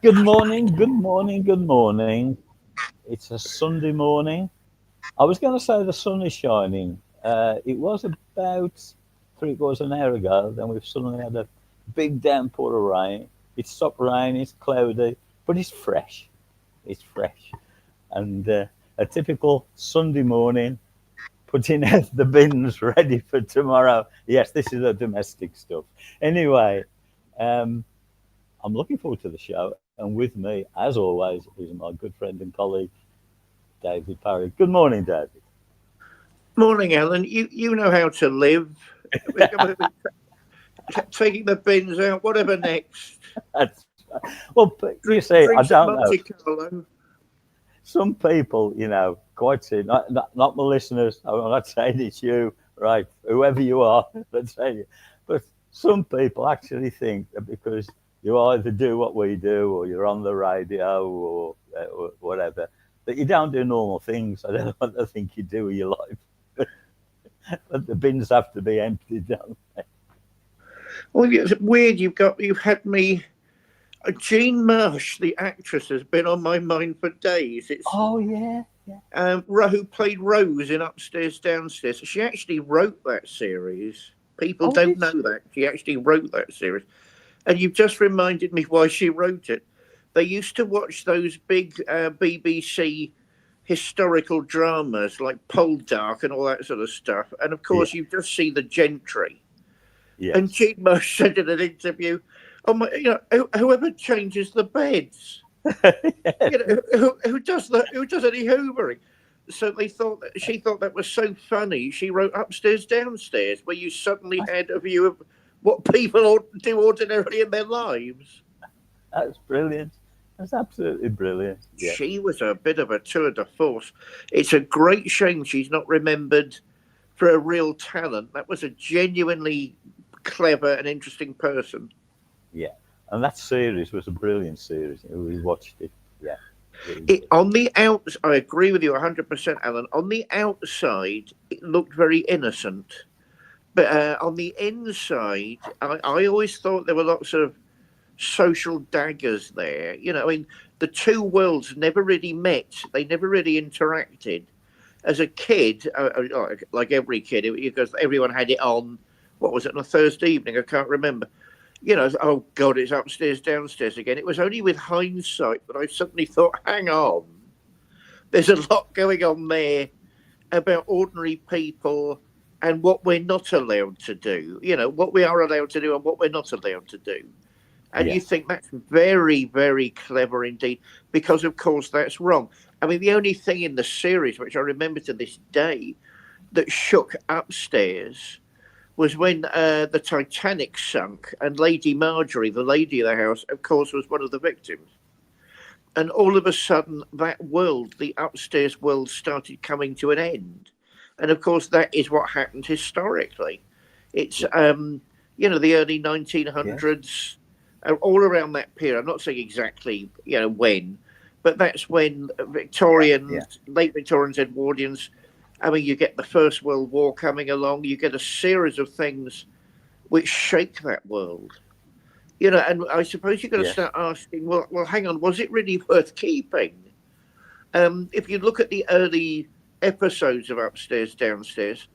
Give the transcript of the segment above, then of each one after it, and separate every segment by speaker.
Speaker 1: Good morning, good morning, good morning. It's a Sunday morning. I was going to say the sun is shining. It was about three quarters of an hour ago. Then we've suddenly had a big downpour of rain. It stopped raining, it's cloudy, but it's fresh. It's fresh. And a typical Sunday morning, putting out the bins ready for tomorrow. Yes, this is the domestic stuff. Anyway, um, I'm looking forward to the show. And with me, as always, is my good friend and colleague, David Parry. Good morning, David.
Speaker 2: Morning, Alan. You know how to live. We're going to be taking the bins out. Whatever next?
Speaker 1: That's, well, you
Speaker 2: Drink,
Speaker 1: see, I
Speaker 2: drink some
Speaker 1: don't know.
Speaker 2: Monte Carlo.
Speaker 1: Some people, quite see, not my listeners, I'm not saying it's you, right, whoever you are, let's say you. But some people actually think that because you either do what we do or you're on the radio or whatever, that you don't do normal things. I don't know what they think you do with your life. But the bins have to be emptied, don't they?
Speaker 2: Well, it's weird. You've had me. Jean Marsh, the actress, has been on my mind for days. It's
Speaker 1: Oh, yeah, yeah.
Speaker 2: who played Rose in Upstairs Downstairs. She actually wrote that series. People
Speaker 1: Oh,
Speaker 2: don't
Speaker 1: did
Speaker 2: know
Speaker 1: she?
Speaker 2: that she actually wrote that series, and you've just reminded me why she wrote it. They used to watch those big BBC historical dramas like Poldark and all that sort of stuff. And of
Speaker 1: Yeah,
Speaker 2: course, you just see the gentry. And
Speaker 1: yes.
Speaker 2: Jean Marsh said in an interview, "Oh my, whoever changes the beds,
Speaker 1: Yes.
Speaker 2: who does that? Who does any hoovering?" So she thought that was so funny. She wrote Upstairs Downstairs, where you suddenly had a view of what people do ordinarily in their lives.
Speaker 1: That's brilliant. That's absolutely brilliant. Yes.
Speaker 2: She was a bit of a tour de force. It's a great shame she's not remembered for a real talent. That was a genuinely clever and interesting person.
Speaker 1: Yeah, and that series was a brilliant series. We watched it. Yeah, really
Speaker 2: It
Speaker 1: good.
Speaker 2: on the out, I agree with you 100%, Alan. On the outside, it looked very innocent, but on the inside, I always thought there were lots of social daggers there. I mean, the two worlds never really met. They never really interacted. As a kid, like every kid, because everyone had it on. What was it on a Thursday evening? I can't remember. Oh God, it's upstairs, downstairs again. It was only with hindsight that I suddenly thought, hang on, there's a lot going on there about ordinary people and what we're not allowed to do. What we are allowed to do and what we're not allowed to do. And you
Speaker 1: Yes,
Speaker 2: think that's very, very clever indeed, because of course that's wrong. I mean, the only thing in the series which I remember to this day that shook upstairs was when the Titanic sunk, and Lady Marjorie, the lady of the house, of course, was one of the victims. And all of a sudden, that world, the upstairs world, started coming to an end. And of course, that is what happened historically. It's,
Speaker 1: yeah,
Speaker 2: the early
Speaker 1: yes,
Speaker 2: 1900s, all around that period. I'm not saying exactly, when, but that's when
Speaker 1: yeah, yeah,
Speaker 2: Victorians, late Victorians, Edwardians, I mean, you get the First World War coming along, you get a series of things which shake that world. And I suppose you're going to
Speaker 1: yes,
Speaker 2: start asking, well, hang on, was it really worth keeping? If you look at the early episodes of Upstairs, Downstairs,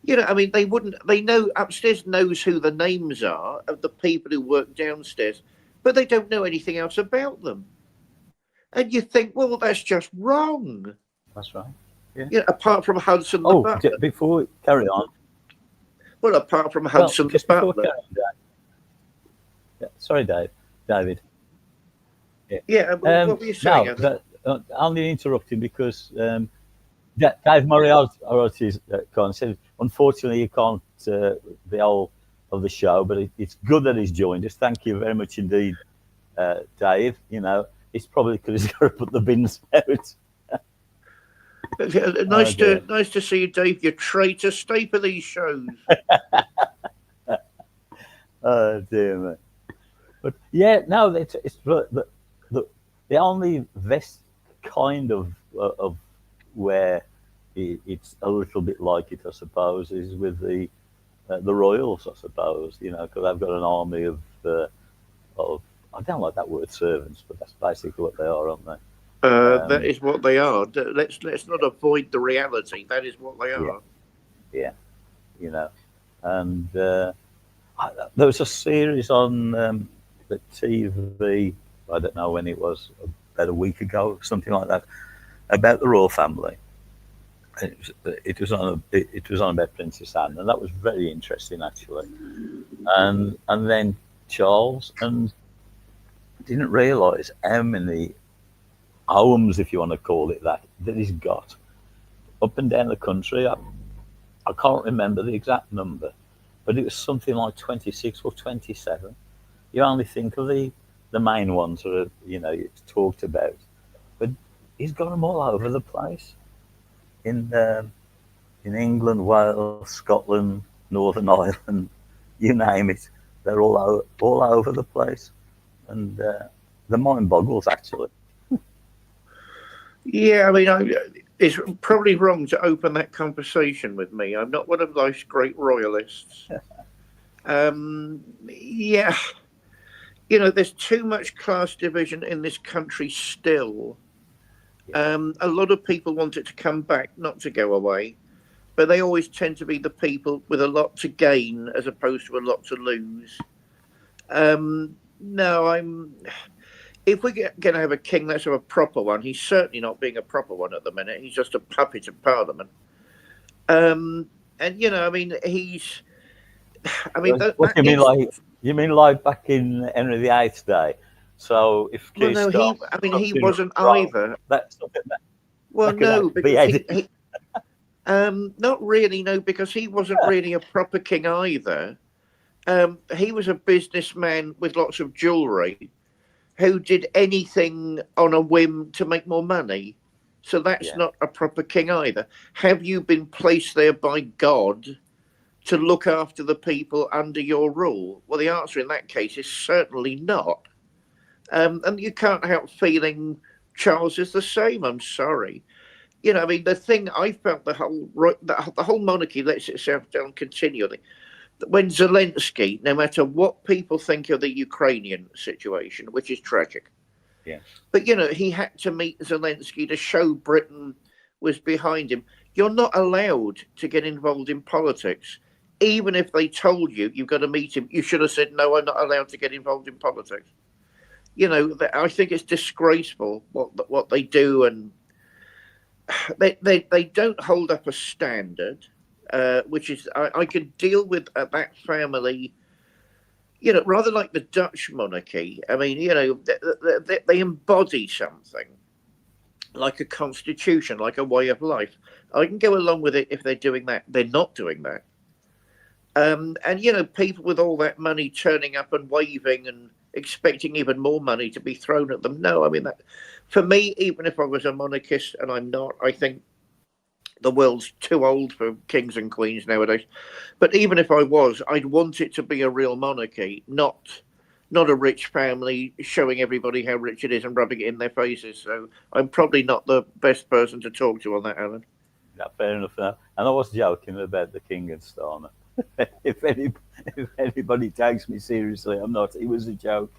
Speaker 2: I mean, they know Upstairs knows who the names are of the people who work downstairs, but they don't know anything else about them. And you think, well, that's just wrong.
Speaker 1: that's right. Yeah.
Speaker 2: Apart from Hudson the
Speaker 1: Oh,
Speaker 2: butler.
Speaker 1: before we carry on,
Speaker 2: Well, apart from
Speaker 1: well,
Speaker 2: Hudson the
Speaker 1: just before we
Speaker 2: butler.
Speaker 1: carry on, Dave, yeah, sorry, David. Yeah.
Speaker 2: Yeah, what were you saying,
Speaker 1: Now,
Speaker 2: Alan?
Speaker 1: I'm only interrupting because Dave Moriarty's con said, unfortunately, he can't be all of the show, but it's good that he's joined us. Thank you very much indeed, Dave. It's probably because he's got to put the bins out. Oh dear.
Speaker 2: Nice to see you, Dave. You traitor. Stay for these shows.
Speaker 1: Oh dear me. But yeah, no, it's the, the only this kind of where it's a little bit like it, I suppose, is with the Royals, I suppose. Because they've got an army of don't like that word servants, but that's basically what they are, aren't they?
Speaker 2: That is what they are. Let's not avoid the reality. That is what they
Speaker 1: Yeah,
Speaker 2: are.
Speaker 1: yeah, you know. And there was a series on the TV. I don't know when it was, about a week ago, something like that, about the royal family. It was on about Princess Anne, and that was very interesting actually. And then Charles, and didn't realise how many homes, if you want to call it that, that he's got up and down the country. I can't remember the exact number, but it was something like 26 or 27. You only think of the main ones that are, it's talked about, but he's got them all over the place in in England, Wales, Scotland, Northern Ireland, you name it. They're all over the place, and the mind boggles actually.
Speaker 2: Yeah, I mean, it's probably wrong to open that conversation with me. I'm not one of those great royalists. Yeah, there's too much class division in this country still. A lot of people want it to come back, not to go away, but they always tend to be the people with a lot to gain as opposed to a lot to lose. No, if we're going to have a king, let's have a proper one. He's certainly not being a proper one at the minute. He's just a puppet of Parliament. And I mean,
Speaker 1: What do you mean, like you mean like back in Henry VIII's day? So if
Speaker 2: Well,
Speaker 1: Keir
Speaker 2: no,
Speaker 1: Starmer
Speaker 2: he
Speaker 1: something
Speaker 2: wasn't
Speaker 1: wrong,
Speaker 2: either.
Speaker 1: that's something
Speaker 2: Well,
Speaker 1: that could
Speaker 2: no,
Speaker 1: actually be
Speaker 2: because
Speaker 1: edited.
Speaker 2: not really, no, because he wasn't really a proper king either. He was a businessman with lots of jewellery who did anything on a whim to make more money. So that's
Speaker 1: Yeah,
Speaker 2: not a proper king either. Have you been placed there by God to look after the people under your rule? Well, the answer in that case is certainly not. And you can't help feeling Charles is the same. I'm sorry. I mean, the thing I felt the whole monarchy lets itself down continually. When Zelensky, no matter what people think of the Ukrainian situation, which is tragic,
Speaker 1: yeah,
Speaker 2: but he had to meet Zelensky to show Britain was behind him. You're not allowed to get involved in politics. Even if they told you you've got to meet him, you should have said, no, I'm not allowed to get involved in politics. I think it's disgraceful what they do, and they don't hold up a standard, which is I can deal with that family. Rather like the Dutch monarchy. I mean, they embody something like a constitution, like a way of life. I can go along with it if they're doing that. They're not doing that. And people with all that money turning up and waving and expecting even more money to be thrown at them. No, I mean that. For me, even if I was a monarchist, and I'm not, I think the world's too old for kings and queens nowadays. But even if I was, I'd want it to be a real monarchy, not a rich family showing everybody how rich it is and rubbing it in their faces. So I'm probably not the best person to talk to on that, Alan.
Speaker 1: yeah, fair enough. And I was joking about the king and Starmer. if, any, if anybody takes me seriously, I'm not. It was a joke.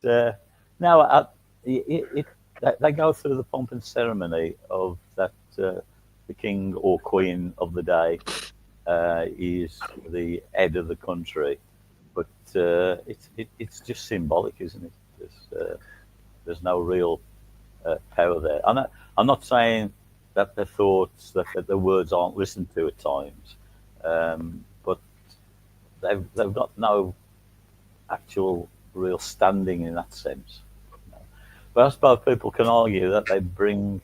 Speaker 1: Now, they go through the pomp and ceremony of that the king or queen of the day is the head of the country, but it's just symbolic, isn't it? There's no real power there. I'm not saying that their thoughts, that their words aren't listened to at times, but they've got no actual real standing in that sense. But I suppose people can argue that they bring,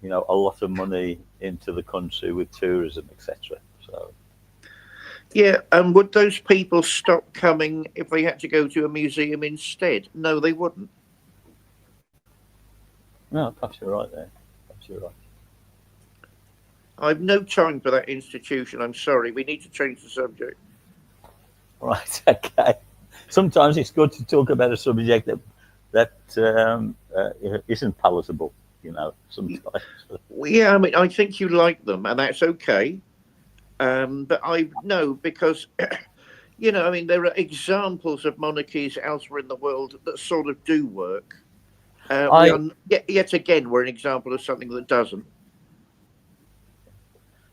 Speaker 1: a lot of money into the country with tourism, etc. So
Speaker 2: Yeah, and would those people stop coming if they had to go to a museum instead? No, they wouldn't.
Speaker 1: no, perhaps you're right there. Perhaps you're right.
Speaker 2: I've no time for that institution. I'm sorry. We need to change the subject.
Speaker 1: Right. Okay. Sometimes it's good to talk about a subject that isn't palatable. Sometimes.
Speaker 2: Yeah, I mean, I think you like them, and that's okay. But I know because You know, I mean, there are examples of monarchies elsewhere in the world that sort of do work. We
Speaker 1: I
Speaker 2: are yet again we're an example of something that doesn't.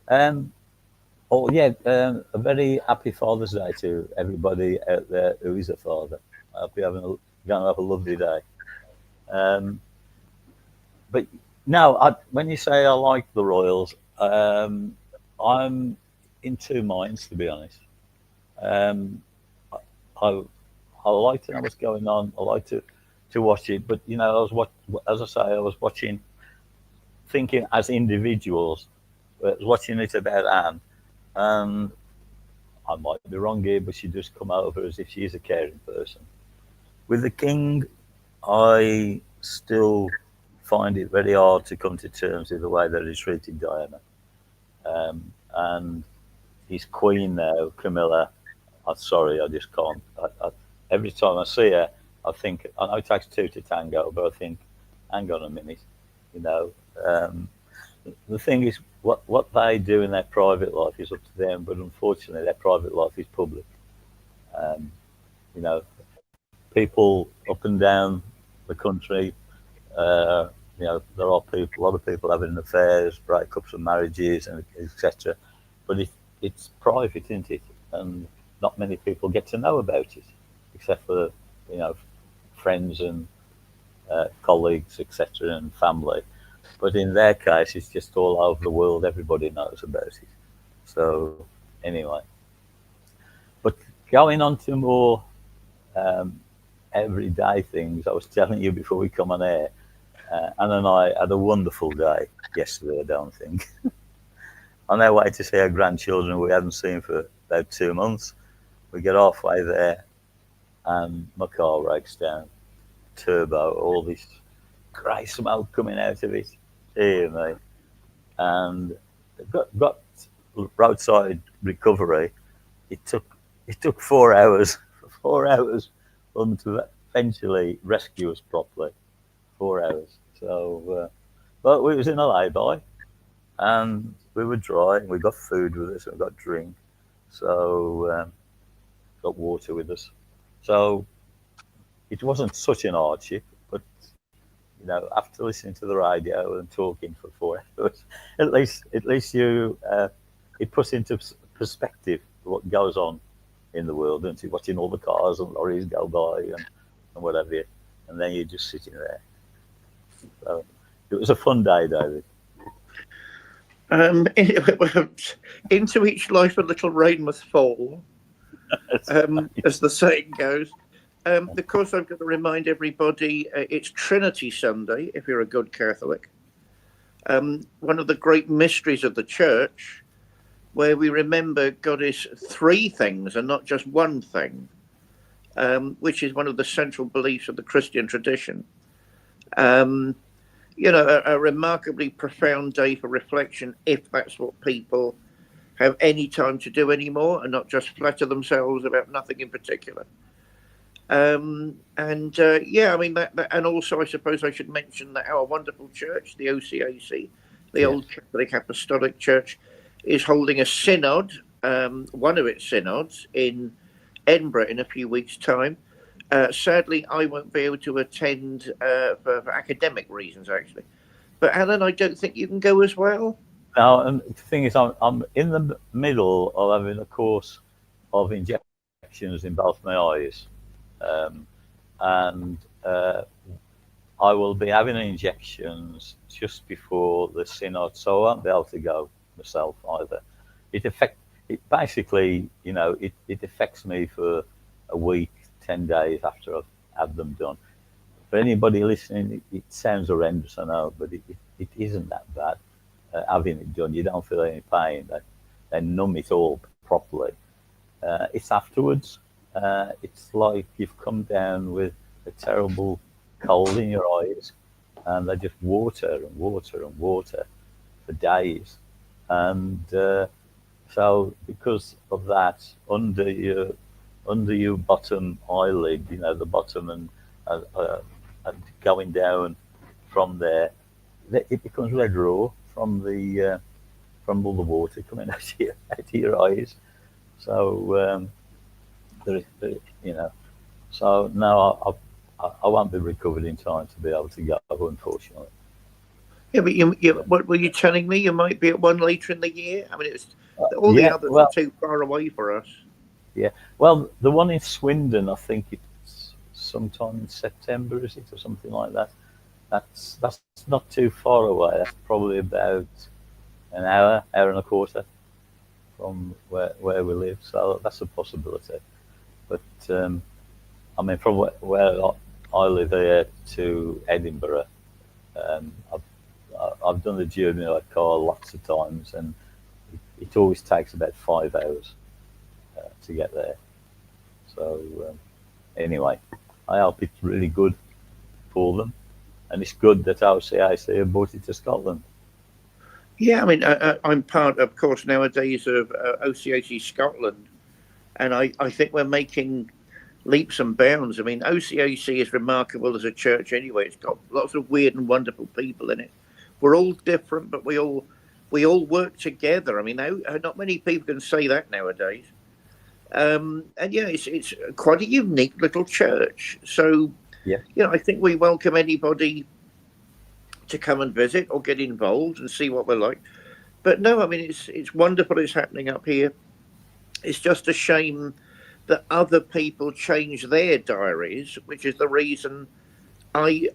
Speaker 1: um oh yeah, a very happy Father's Day to everybody out there who is a father. I hope you're going to have a lovely day. Um, but no, when you say I like the Royals, I'm in two minds to be honest. Um, I I like to know what's going on. I like to watch it, but you know, as I say, I was watching, thinking as individuals. I was watching it about Anne, and I might be wrong here, but she just come over as if she's a caring person. With the king, I still find it very hard to come to terms with the way that he's treating Diana. And his queen now, Camilla, I'm sorry, I just can't. Every time I see her, I think, I know it takes two to tango, but I think, hang on a minute, you know. Um, the thing is, what they do in their private life is up to them, but unfortunately, their private life is public. Um, you know, people up and down the country. Uh, you know, there are people, a lot of people having affairs, breakups of marriages, and etc. But it's private, isn't it? And not many people get to know about it, except for you know friends and colleagues, etc., and family. But in their case, it's just all over the world. Everybody knows about it. So anyway, but going on to more um, everyday things, I was telling you before we come on air. Anna and I had a wonderful day yesterday, I don't think. On our way to see our grandchildren we hadn't seen for about 2 months. We get halfway there and my car breaks down. Turbo, all this grey smoke coming out of it. Dear me. And got roadside recovery. It took it took 4 hours, 4 hours for them to eventually rescue us properly. 4 hours. So, but we was in a lay-by, and we were dry, and we got food with us, and we got drink, so got water with us. So it wasn't such an hardship, but you know, after listening to the radio and talking for 4 hours, at least you it puts into perspective what goes on in the world, and you watching all the cars and lorries go by and whatever, and then you're just sitting there. So it was a fun day, David.
Speaker 2: Um, into each life a little rain must fall, as the saying goes. Of course, I've got to remind everybody it's Trinity Sunday, if you're a good Catholic. One of the great mysteries of the Church, where we remember God is three things and not just one thing, which is one of the central beliefs of the Christian tradition. Um, you know, a remarkably profound day for reflection, if that's what people have any time to do anymore and not just flatter themselves about nothing in particular. And yeah, I mean and also I suppose I should mention that our wonderful church, the OCAC, the
Speaker 1: Yes.
Speaker 2: Old Catholic Apostolic Church, is holding a synod, one of its synods in Edinburgh in a few weeks' time. Sadly, I won't be able to attend for academic reasons, actually. But Alan, I don't think you can go as well.
Speaker 1: Now, and the thing is, I'm in the middle of having a course of injections in both my eyes, um, and I will be having injections just before the synod, so I won't be able to go myself either. It basically, you know, it affects me for a week, 10 days after I've had them done. For anybody listening, it sounds horrendous, I know, but it isn't that bad. Having it done, you don't feel any pain. They numb it all properly. It's afterwards. It's like you've come down with a terrible cold in your eyes, and they just water and water and water for days. And so, because of that, under your bottom eyelid, you know, the bottom uh, uh, and going down from there, it becomes red raw from all the water coming out of your eyes. So you know. So no, I won't be recovered in time to be able to go, unfortunately.
Speaker 2: Yeah, but what were you telling me? You might be at one later in the year. I mean, it's all the
Speaker 1: Yeah,
Speaker 2: others are
Speaker 1: well,
Speaker 2: too far away for us.
Speaker 1: yeah, well, the one in Swindon, I think it's sometime in September, is it, or something like that. That's not too far away. That's probably about an hour and a quarter from where we live. So that's a possibility. But I mean, from where I live here to Edinburgh, I've done the journey by car lots of times, and it always takes about 5 hours to get there. So anyway, I hope it's really good for them, and it's good that OCAC have brought it to Scotland.
Speaker 2: Yeah, I mean, I'm part, of course, nowadays of OCAC Scotland, and I think we're making leaps and bounds. I mean, OCAC is remarkable as a church anyway. It's got lots of weird and wonderful people in it. We're all different, but we all work together. I mean, not many people can say that nowadays. And yeah, it's quite a unique little church. So,
Speaker 1: Yeah,
Speaker 2: I think we welcome anybody to come and visit or get involved and see what we're like. But no, I mean, it's wonderful it's happening up here. It's just a shame that other people change their diaries, which is the reason yes,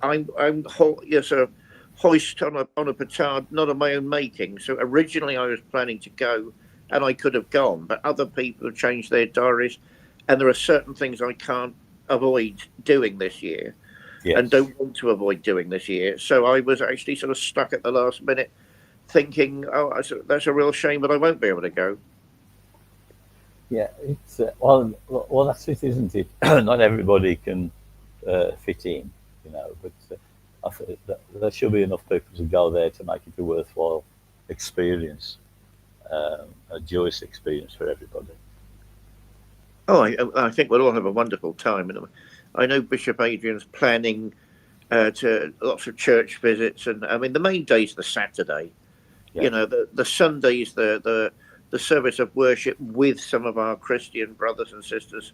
Speaker 2: a hoist on a petard, not of my own making. So originally I was planning to go, and I could have gone, but other people have changed their diaries, and there are certain things I can't avoid doing this year, and
Speaker 1: yes,
Speaker 2: don't want to avoid doing this year. So I was actually sort of stuck at the last minute, thinking, "Oh, that's a real shame, but I won't be able to go."
Speaker 1: yeah. It's well, that's it, isn't it? Not everybody can fit in, you know. But I think that there should be enough people to go there to make it a worthwhile experience, a joyous experience for everybody.
Speaker 2: Oh, I think we'll all have a wonderful time, and I know Bishop Adrian's planning to lots of church visits, and I mean the main day's the Saturday.
Speaker 1: Yes,
Speaker 2: The Sunday's the service of worship with some of our Christian brothers and sisters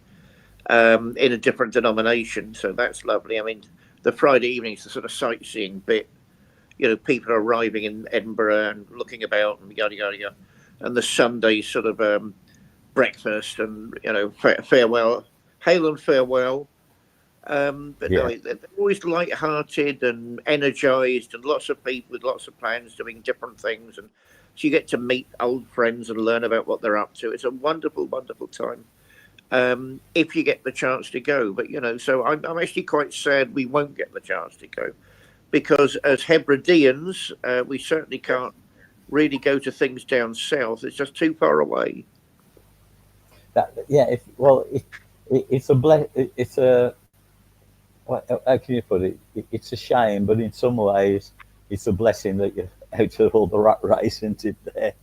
Speaker 2: in a different denomination. So that's lovely. I mean, the Friday evening's the sort of sightseeing bit. People are arriving in Edinburgh and looking about and yada yada yada. And the Sunday sort of breakfast and farewell, hail and farewell. But no,
Speaker 1: yeah,
Speaker 2: they're always light-hearted and energised, and lots of people with lots of plans doing different things, and so you get to meet old friends and learn about what they're up to. It's a wonderful, wonderful time if you get the chance to go. But so I'm actually quite sad we won't get the chance to go because as Hebrideans, we certainly can't really go to things down south. It's just too far away.
Speaker 1: yeah. It's a how can you put it? It's a shame, but in some ways, it's a blessing that you're out of all the rat race, isn't it? There,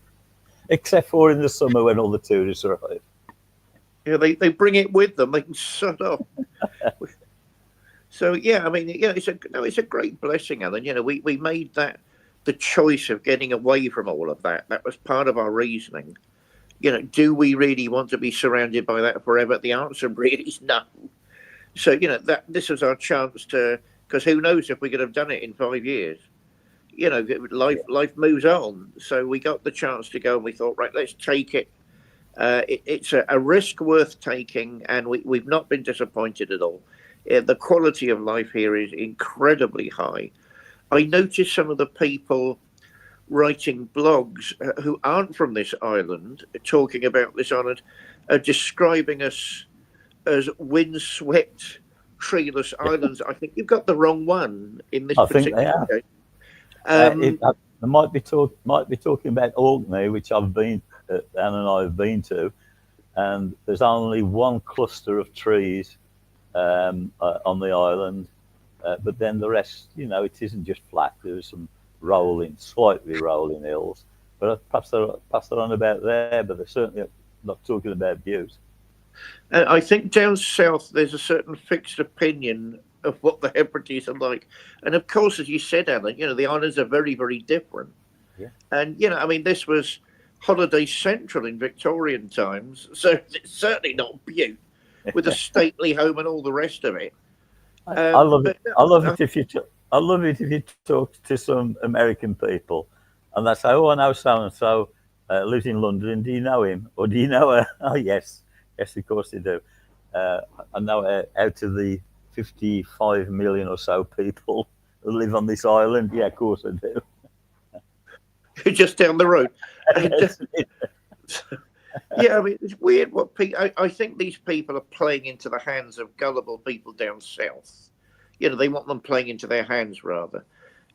Speaker 1: except for in the summer when all the tourists arrive.
Speaker 2: Yeah, they bring it with them. They can shut off. So yeah, I mean, it's a great blessing, Alan. We made that the choice of getting away from all of that. That was part of our reasoning. Do we really want to be surrounded by that forever? The answer really is no. So that this was our chance to, because who knows if we could have done it in 5 years. Life moves on. So we got the chance to go, and we thought, right, let's take it. It's a risk worth taking, and we've not been disappointed at all. The quality of life here is incredibly high. I noticed some of the people writing blogs who aren't from this island talking about this island are describing us as windswept, treeless islands. I think you've got the wrong one in this
Speaker 1: I think they
Speaker 2: particular
Speaker 1: are.
Speaker 2: case.
Speaker 1: I might be talking about Orkney, which Anne and I have been to, and there's only one cluster of trees on the island, but then the rest, it isn't just flat. There's some slightly rolling hills, but perhaps they're on about there, but they're certainly not talking about views.
Speaker 2: I think down south there's a certain fixed opinion of what the Hebrides are like, and of course, as you said, Alan, the islands are very, very different.
Speaker 1: Yeah.
Speaker 2: And I mean, this was holiday central in Victorian times, so it's certainly not Bute. with a stately home and all the rest of it.
Speaker 1: I love it.
Speaker 2: But no,
Speaker 1: I love it if you. I love it if you talk to some American people, and they say, "Oh, I know so and so lives in London. Do you know him, or do you know her?" Oh, yes, yes, of course they do. Uh, I know out of the 55 million or so people who live on this island. Yeah, of course I do.
Speaker 2: just down the road. And
Speaker 1: Yes.
Speaker 2: yeah, I mean, it's weird what people. I think these people are playing into the hands of gullible people down south. They want them playing into their hands rather.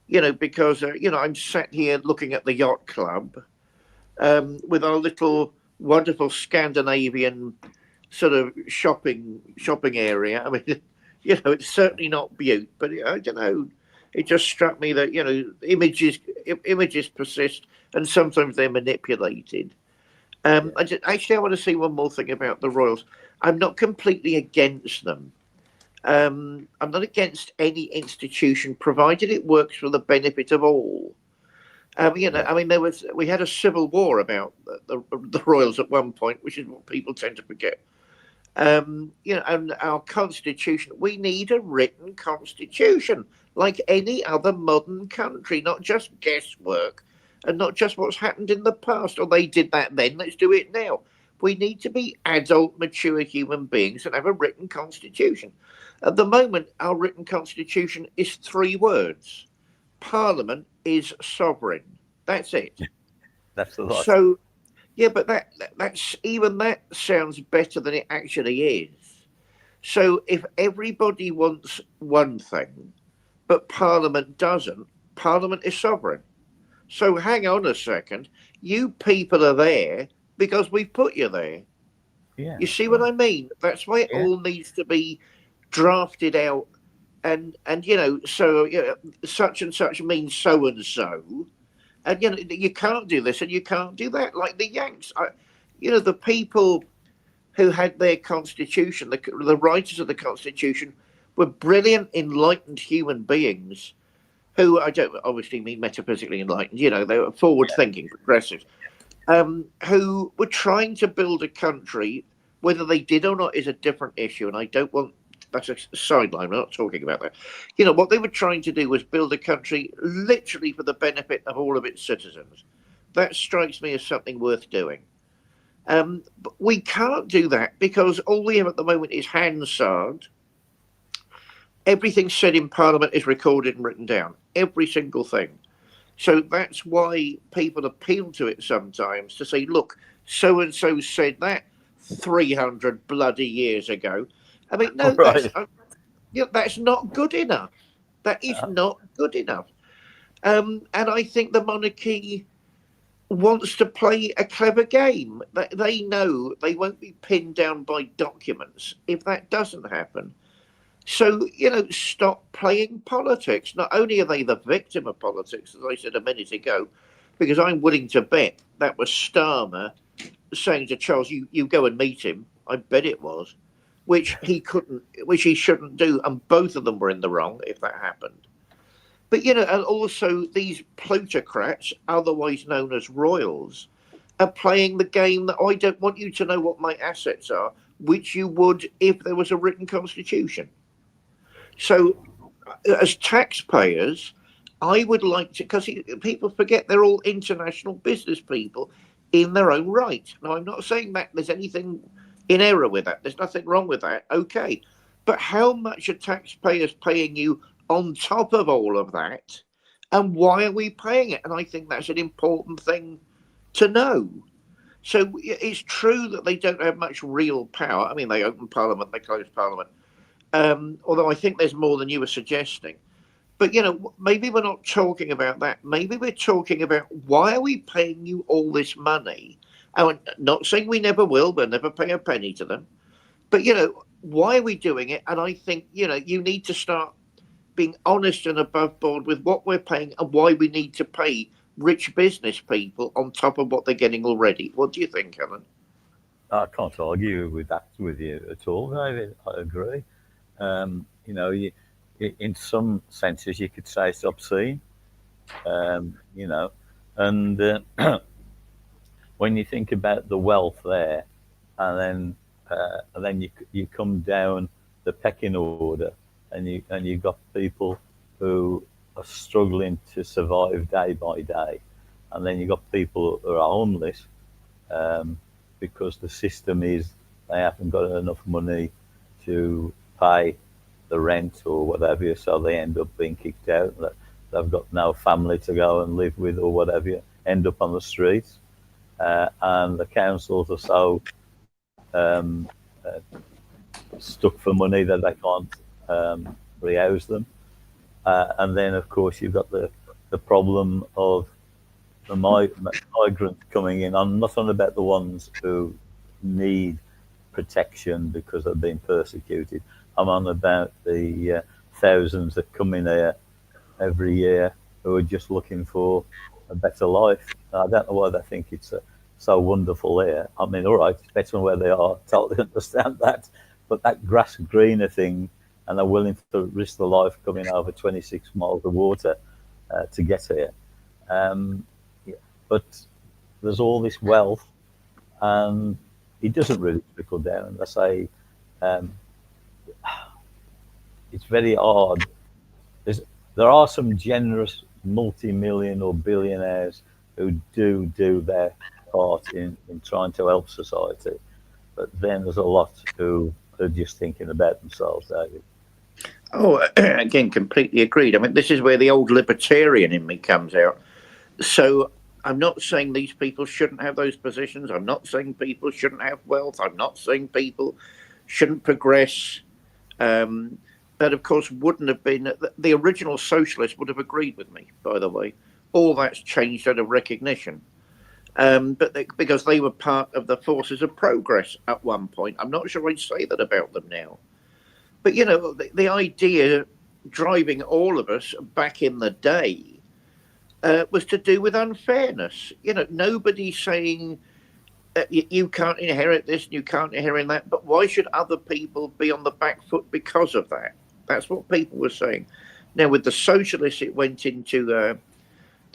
Speaker 2: Because I'm sat here looking at the yacht club with our little wonderful Scandinavian sort of shopping area. I mean, it's certainly not Butte, but I don't know. It just struck me that images persist, and sometimes they're manipulated.
Speaker 1: Yeah.
Speaker 2: Actually, I want to say one more thing about the Royals. I'm not completely against them. I'm not against any institution, provided it works for the benefit of all.
Speaker 1: Yeah.
Speaker 2: I mean, we had a civil war about the Royals at one point, which is what people tend to forget. And our constitution, we need a written constitution like any other modern country, not just guesswork and not just what's happened in the past. Or they did that then, let's do it now. We need to be adult, mature human beings and have a written constitution. At the moment, our written constitution is 3 words: Parliament is sovereign. That's it.
Speaker 1: That's a lot.
Speaker 2: So yeah, but that's even that sounds better than it actually is. So if everybody wants one thing, but Parliament doesn't, Parliament is sovereign. So hang on a second. You people are there because we've put you there.
Speaker 1: Yeah.
Speaker 2: You see what
Speaker 1: Yeah.
Speaker 2: I mean? That's why it
Speaker 1: Yeah.
Speaker 2: all needs to be drafted out and so such and such means so and so. And you can't do this and you can't do that. Like the Yanks, the people who had their constitution, the writers of the constitution, were brilliant, enlightened human beings who I don't obviously mean metaphysically enlightened. They were forward-thinking progressives who were trying to build a country. Whether they did or not is a different issue, and I don't want. That's a sideline. We're not talking about that. What they were trying to do was build a country literally for the benefit of all of its citizens. That strikes me as something worth doing. But we can't do that because all we have at the moment is Hansard. Everything said in Parliament is recorded and written down. Every single thing. So that's why people appeal to it sometimes to say, look, so and so said that 300 bloody years ago. I mean, no,
Speaker 1: Right.
Speaker 2: that's not good enough. That is not good enough. And I think the monarchy wants to play a clever game. They know they won't be pinned down by documents if that doesn't happen. So, stop playing politics. Not only are they the victim of politics, as I said a minute ago, because I'm willing to bet that was Starmer saying to Charles, you go and meet him. I bet it was, which he couldn't, which he shouldn't do. And both of them were in the wrong if that happened. But, and also these plutocrats, otherwise known as royals, are playing the game that I don't want you to know what my assets are, which you would if there was a written constitution. So, as taxpayers, I would like to, because people forget they're all international business people in their own right. Now, I'm not saying that there's anything in error with that. There's nothing wrong with that. Okay. But how much are taxpayers paying you on top of all of that? And why are we paying it? And I think that's an important thing to know. So it's true that they don't have much real power. I mean, they open Parliament, they close Parliament. Although I think there's more than you were suggesting. But maybe we're not talking about that. Maybe we're talking about why are we paying you all this money? I'm not saying we never will. We'll never pay a penny to them. But why are we doing it? And I think you need to start being honest and above board with what we're paying and why we need to pay rich business people on top of what they're getting already. What do you think, Helen?
Speaker 1: I can't argue with that with you at all, David. I agree. You, in some senses, you could say it's obscene. You know, and when you think about the wealth there, and then and then you come down the pecking order, and you got people who are struggling to survive day by day, and then you got people who are homeless, because the system is they haven't got enough money to pay the rent or whatever, so they end up being kicked out. They've got no family to go and live with or whatever, end up on the streets, and the councils are so stuck for money that they can't rehouse them. And then, of course, you've got the problem of the migrants coming in. I'm not on about the ones who need protection because they've been persecuted. I'm on about the thousands that come in here every year who are just looking for a better life. I don't know why they think it's so wonderful here. I mean, all right, it's better than where they are. Totally understand that. But that grass greener thing, and they're willing to risk their life coming over 26 miles of water to get here. Yeah. But there's all this wealth, and it doesn't really trickle down. I say it's very hard. There are some generous multi-million or billionaires who do their part in trying to help society, but then there's a lot who are just thinking about themselves, David.
Speaker 2: Oh, again, completely agreed. I mean, this is where the old libertarian in me comes out. So I'm not saying these people shouldn't have those positions. I'm not saying people shouldn't have wealth. I'm not saying people shouldn't progress. That, of course, wouldn't have been the original socialists would have agreed with me, by the way. All that's changed out of recognition. Because they were part of the forces of progress at one point. I'm not sure I'd say that about them now. But, you know, the idea driving all of us back in the day was to do with unfairness. You know, nobody's saying you can't inherit this and you can't inherit that, but why should other people be on the back foot because of that? That's what people were saying. Now, with the socialists, it went into the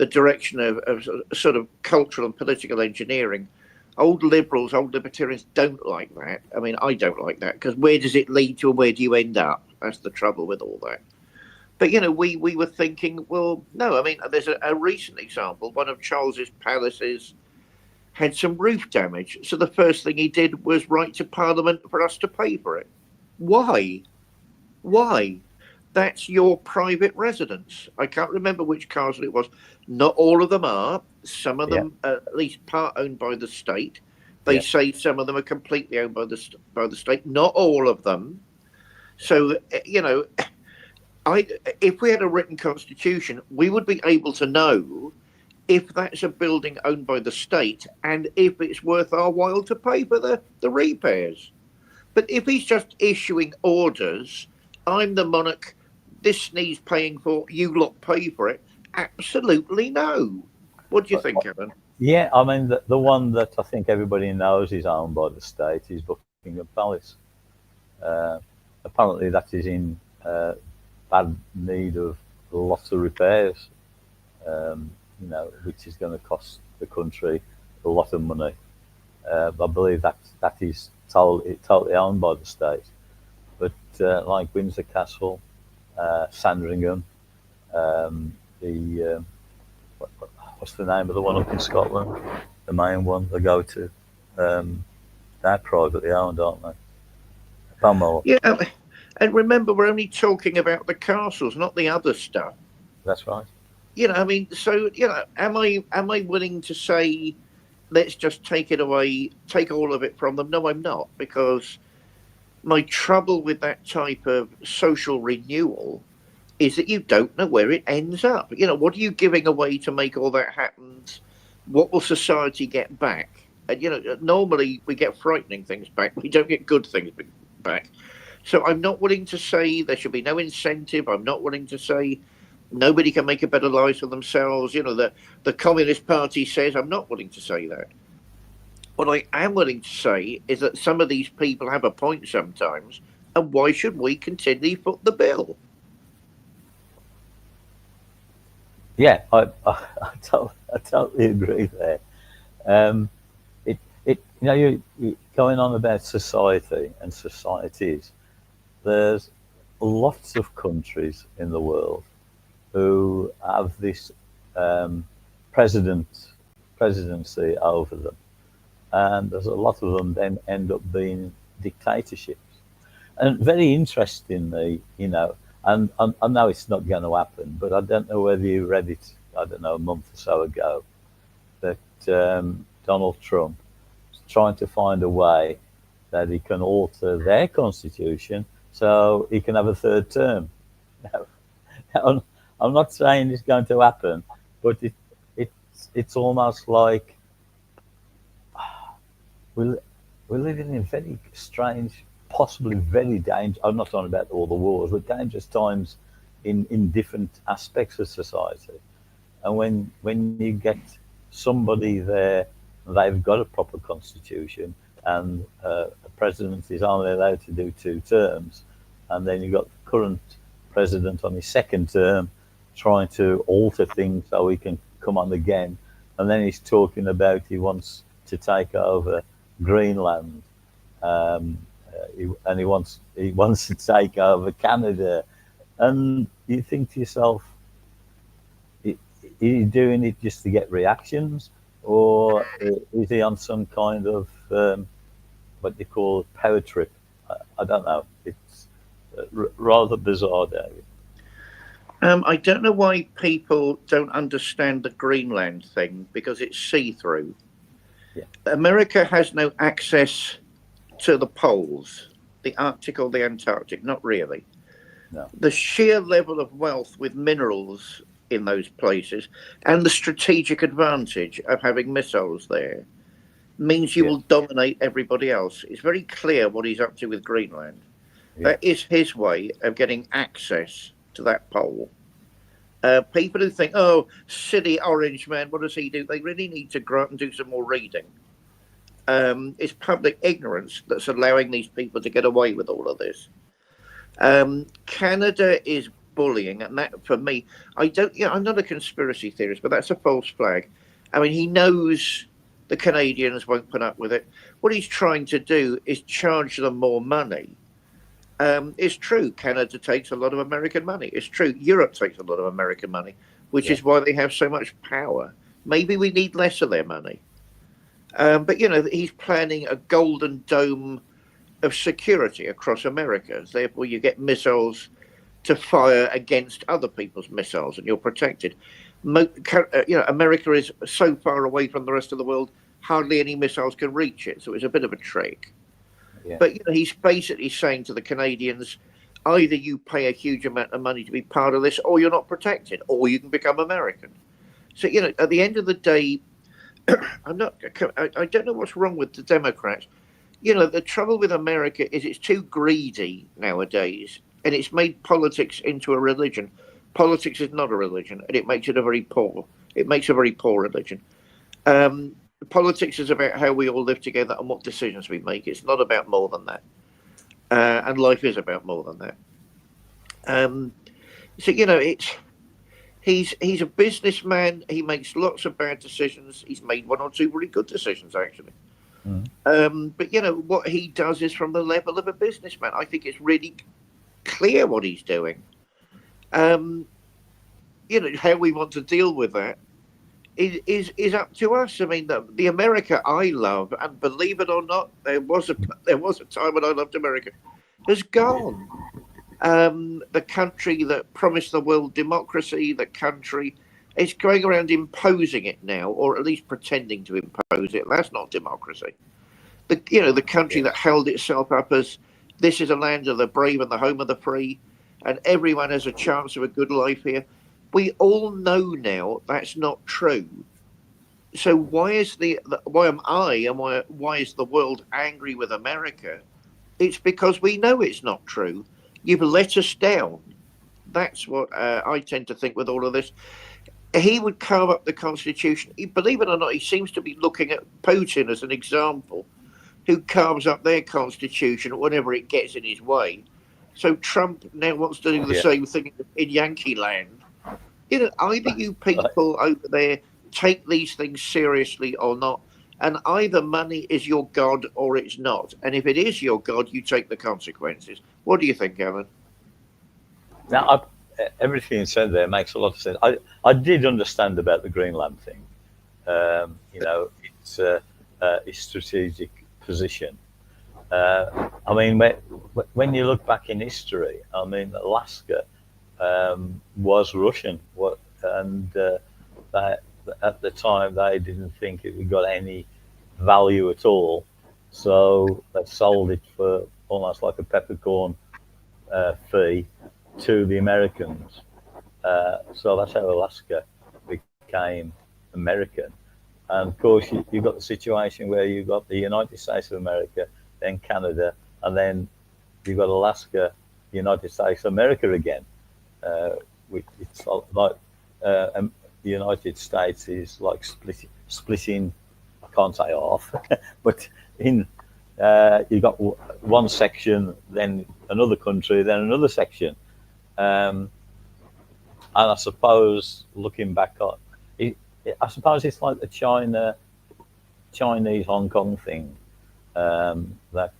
Speaker 2: direction of sort of cultural and political engineering. Old liberals, old libertarians don't like that. I mean, I don't like that, because where does it lead to and where do you end up? That's the trouble with all that. But, you know, we were thinking, well, no, I mean, there's a recent example. One of Charles's palaces had some roof damage. So the first thing he did was write to Parliament for us to pay for it. Why? Why? That's your private residence. I can't remember which castle it was. Not all of them are. Some of them, at least part owned by the state. They say some of them are completely owned by the state. Not all of them. So, you know, if we had a written constitution, we would be able to know if that's a building owned by the state and if it's worth our while to pay for the repairs. But if he's just issuing orders, I'm the monarch, this needs paying for, you lot pay for it, absolutely no. What do you think, Alan?
Speaker 1: Yeah, I mean, the one that I think everybody knows is owned by the state is Buckingham Palace. Apparently that is in bad need of lots of repairs, you know, which is going to cost the country a lot of money. I believe that is totally owned by the state. But like Windsor Castle, Sandringham, what's the name of the one up in Scotland? The main one they go to. They're privately owned, aren't they? Balmoral.
Speaker 2: Yeah, and remember, we're only talking about the castles, not the other stuff.
Speaker 1: That's right.
Speaker 2: You know, I mean, so, you know, am I willing to say, let's just take it away, take all of it from them? No, I'm not, because my trouble with that type of social renewal is that you don't know where it ends up. You know, what are you giving away to make all that happen? What will society get back? And, you know, normally we get frightening things back. We don't get good things back. So I'm not willing to say there should be no incentive. I'm not willing to say nobody can make a better life for themselves. You know, the Communist Party says, I'm not willing to say that. What I am willing to say is that some of these people have a point sometimes, and why should we continually foot the bill?
Speaker 1: Yeah, I totally agree there. you going on about society and societies. There's lots of countries in the world who have this um, president presidency over them, and there's a lot of them then end up being dictatorships. And very interestingly, and I know it's not going to happen, but I don't know whether you read it. I don't know, a month or so ago, that Donald Trump is trying to find a way that he can alter their constitution so he can have a third term. I'm I'm not saying it's going to happen, but it's almost like we're, we're living in very strange, possibly very dangerous. I'm not talking about all the wars, but dangerous times in different aspects of society. And when you get somebody there, they've got a proper constitution, and a president is only allowed to do 2 terms, and then you've got the current president on his second term trying to alter things so he can come on again, and then he's talking about he wants to take over Greenland, and he wants to take over Canada, and you think to yourself, is he doing it just to get reactions, or is he on some kind of what they call power trip? I don't know. It's rather bizarre, David.
Speaker 2: I don't know why people don't understand the Greenland thing, because it's see-through.
Speaker 1: Yeah.
Speaker 2: America has no access to the poles, the Arctic or the Antarctic, not really.
Speaker 1: No.
Speaker 2: The sheer level of wealth with minerals in those places and the strategic advantage of having missiles there means you will dominate everybody else. It's very clear what he's up to with Greenland.
Speaker 1: Yeah.
Speaker 2: That is his way of getting access to that pole. People who think, oh, silly orange man, what does he do? They really need to grow up and do some more reading. It's public ignorance that's allowing these people to get away with all of this. Canada is bullying, and that, for me, I'm not a conspiracy theorist, but that's a false flag. I mean, he knows the Canadians won't put up with it. What he's trying to do is charge them more money. It's true, Canada takes a lot of American money. It's true, Europe takes a lot of American money, which is why they have so much power. Maybe we need less of their money. But, he's planning a golden dome of security across America. Therefore, you get missiles to fire against other people's missiles, and you're protected. America is so far away from the rest of the world, hardly any missiles can reach it. So it's a bit of a trick. Yeah. But he's basically saying to the Canadians, either you pay a huge amount of money to be part of this, or you're not protected, or you can become American. So at the end of the day, I don't know what's wrong with the Democrats. The trouble with America is it's too greedy nowadays, and it's made politics into a religion. Politics is not a religion, and it makes it a very poor religion. Politics is about how we all live together and what decisions we make. It's not about more than that. And life is about more than that. He's a businessman. He makes lots of bad decisions. He's made 1 or 2 really good decisions, actually. But what he does is from the level of a businessman. I think it's really clear what he's doing. How we want to deal with that is up to us. I mean, the America I love, and believe it or not, there was a time when I loved America, has gone. The country that promised the world democracy, the country is going around imposing it now, or at least pretending to impose it. That's not democracy. The country that held itself up as this is a land of the brave and the home of the free, and everyone has a chance of a good life here. We all know now that's not true. So why am I and why is the world angry with America? It's because we know it's not true. You've let us down. That's what I tend to think with all of this. He would carve up the Constitution. Believe it or not, he seems to be looking at Putin as an example, who carves up their Constitution whenever it gets in his way. So Trump now wants to do the same thing in Yankee land. Either you people over there take these things seriously or not. And either money is your god or it's not. And if it is your god, you take the consequences. What do you think, Alan?
Speaker 1: Now, everything you said there makes a lot of sense. I did understand about the Greenland thing. Its strategic position. I mean, when you look back in history, I mean, Alaska was Russian, and they, at the time they didn't think it got any value at all, so they sold it for almost like a peppercorn fee to the Americans. So that's how Alaska became American. And of course, you've got the situation where you've got the United States of America, then Canada, and then you've got Alaska, United States of America again. It's like the United States is like splitting, I can't say half, but in you've got one section, then another country, then another section. And I suppose looking back on it, I suppose it's like the Chinese Hong Kong thing, that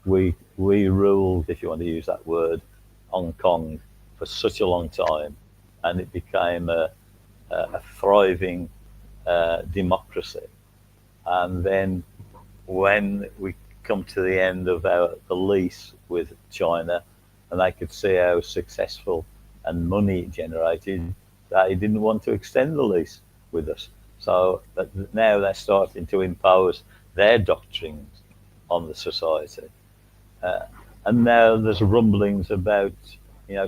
Speaker 1: we ruled, if you want to use that word, Hong Kong for such a long time, and it became a thriving democracy. And then when we come to the end of the lease with China, and they could see how successful and money generated, they didn't want to extend the lease with us. So now they're starting to impose their doctrines on the society. And now there's rumblings about,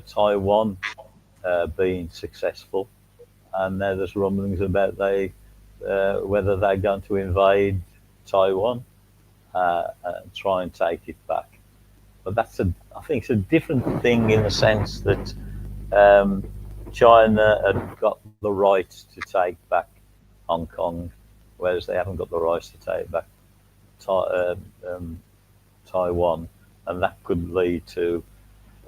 Speaker 1: Taiwan being successful, and now there's rumblings about whether they're going to invade Taiwan and try and take it back. But I think it's a different thing in the sense that China had got the right to take back Hong Kong, whereas they haven't got the right to take back Taiwan, and that could lead to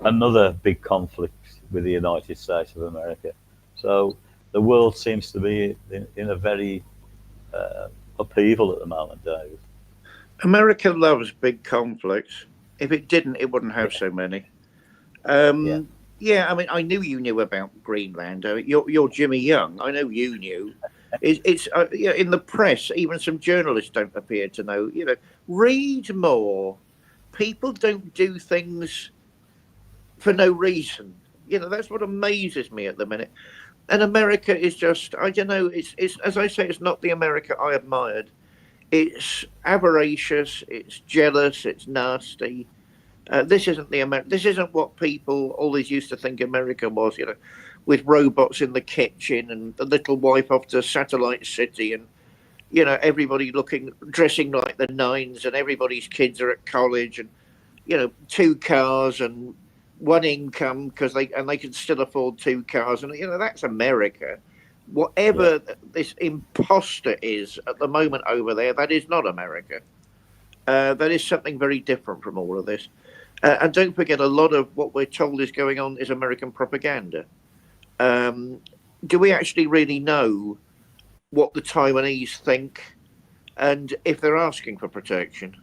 Speaker 1: another big conflict with the United States of America. So the world seems to be in a very upheaval at the moment, David.
Speaker 2: America loves big conflicts. If it didn't, it wouldn't have so many.
Speaker 1: Yeah.
Speaker 2: Yeah, I mean, I knew you knew about Greenland. You're Jimmy Young. I know you knew. It's in the press. Even some journalists don't appear to know. Read more. People don't do things for no reason. That's what amazes me at the minute. And America is just, I don't know. It's as I say, it's not the America I admired. It's avaricious. It's jealous. It's nasty. This isn't This isn't what people always used to think America was. With robots in the kitchen and the little wife off to Satellite City, and everybody dressing like the nines, and everybody's kids are at college, and 2 cars and 1 income because they can still afford 2 cars, and that's America. Whatever this imposter is at the moment over there, that is not America. That is something very different from all of this. And don't forget, a lot of what we're told is going on is American propaganda. Do we actually really know what the Taiwanese think and if they're asking for protection?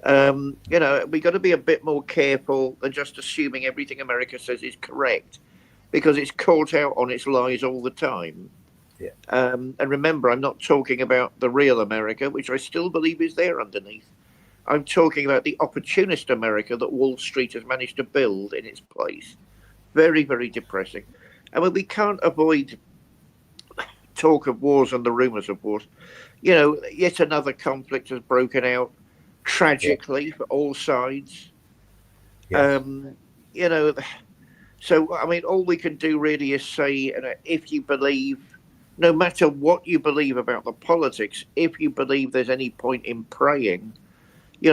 Speaker 2: We've got to be a bit more careful than just assuming everything America says is correct, because it's caught out on its lies all the time.
Speaker 1: Yeah.
Speaker 2: And remember, I'm not talking about the real America, which I still believe is there underneath. I'm talking about the opportunist America that Wall Street has managed to build in its place. Very, very depressing. I mean, we can't avoid talk of wars and the rumours of wars. Yet another conflict has broken out, tragically, for all sides.
Speaker 1: Yes.
Speaker 2: So, I mean, all we can do really is say, if you believe, no matter what you believe about the politics, if you believe there's any point in praying,